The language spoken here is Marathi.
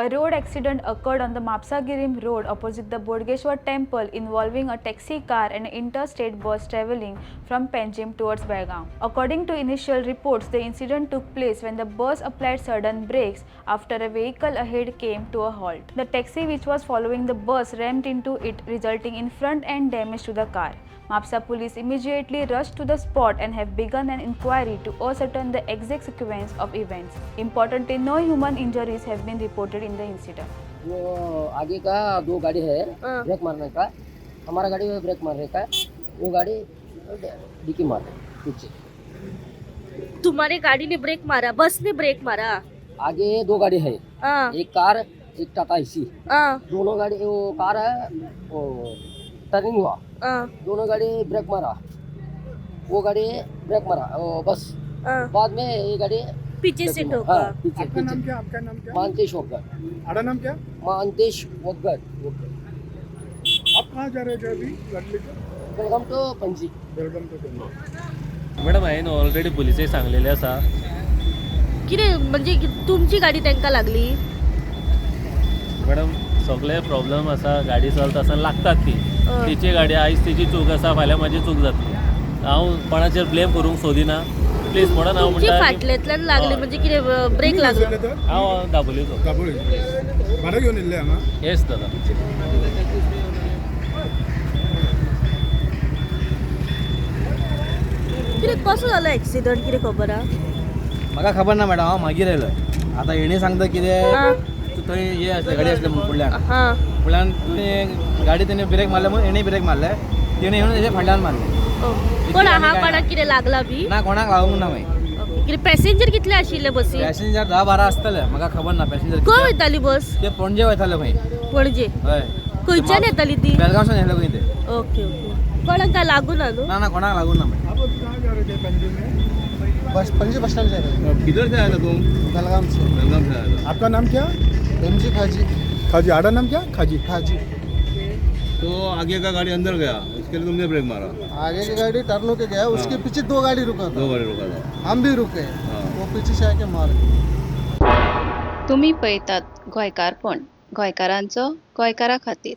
A road accident occurred on the Mapsagirim road opposite the Bodgeshwar temple involving a taxi car and an interstate bus traveling from Panjim towards Belgaum. According to initial reports, the incident took place when the bus applied sudden brakes after a vehicle ahead came to a halt. The taxi which was following the bus rammed into it, resulting in front-end damage to the car. Mapsa police immediately rushed to the spot and have begun an inquiry to ascertain the exact sequence of events. Importantly, no human injuries have been reported in the incident. वो आगे का दो गाड़ी है ब्रेक मारने का, हमारा गाड़ी में ब्रेक मारने का, वो गाड़ी डिक्की मार पीछे। तुम्हारी गाड़ी ने ब्रेक मारा, बस ने ब्रेक मारा। आगे दो गाड़ी है, एक कार एक टाटा एसी, दोनों गाड़ी वो कार है वो टर्निंग हुआ, दोनों गाड़ी ब्रेक मारा, वो गाड़ी ब्रेक मारा वो बस बाद में ये गाड़ी पीछे से ठोका। पीछे आपका नाम क्या? आपका नाम क्या? मानतेश वगैर, आड़ा नाम क्या? मानतेश वगैर। आप कहाँ जा रहे थे अभी गाड़ी लेकर? Welcome to Panaji. Belgaum to Panaji. Madam हांवें ऑलरेडी पुलिसेक सांगलेलें आसा. कितें म्हणजे तुमची गाडी तांकां लागली? मॅडम सगळे प्रॉब्लेम आसा, गाडी चलता आसतना लागतात ती. तिची गाडी आयज तिची चूक आसा, फाल्यां म्हाजी चूक जातली. हांव कोणाचेर ब्लेम करूंक सोदिना प्लीज म्हणून हांव तुमची म्हणटा फाटल्यातल्यान लागली म्हणजे कितें ब्रेक लागलो? हांव दाबोलीचो. दाबोळी भाडं घेऊन येयल्ले हांगा? येस दादा. कितें कसो जालो एक्सिडंट कितें खबर आहा? म्हाका खबर ना मॅडम, हांव मागीर आयलो. आतां हेणी सांगता कितें थंय हे आसले गाडी आसले फुडल्यान गाडी तेणे ब्रेक मारले म्हणून हेणी ब्रेक मारले, तेणे येवन हेजे फाटल्यान मारले. कोण आहा? कोणाक कितें लागला बी? ना कोणाक लागूंक ना मागीर. कितें पॅसेंजर कितले आशिल्ले बसीन? पॅसेंजर 10-12 आसतले, म्हाका खबर ना पॅसेंजर खंय वयताली बस? ते पणजे वयताले खंय. पणजे. हय खंयच्यान येताली ती? बेलगांवच्यान येयले खंय ते. Okay okay. कोणाक काय लागून ना न्हू? ना कोणाक लागून ना मागीर. आप अभी कहाँ जा रहे थे पणजी में? बस पणजी बस स्टैंड जा रहे हैं। किधर से आया था तुम? बेलगाम से। बेलगाम से आया था। आपका नाम क्या? एमजी खाजी। खाजी। आड़ा नाम क्या? खाजी। खाजी। तो आगे का गाड़ी अंदर गया, इसके लिए तुमने ब्रेक मारा? आगे की गाड़ी टर्न होके गया, उसके पीछे दो गाड़ी रुका था। दो गाड़ी रुका था। हम भी रुके, वो पीछे से आके मार गए। तुम्ही पळयतात गोंयकारपण, गोंयकारांचो गोंयकारा खातीर.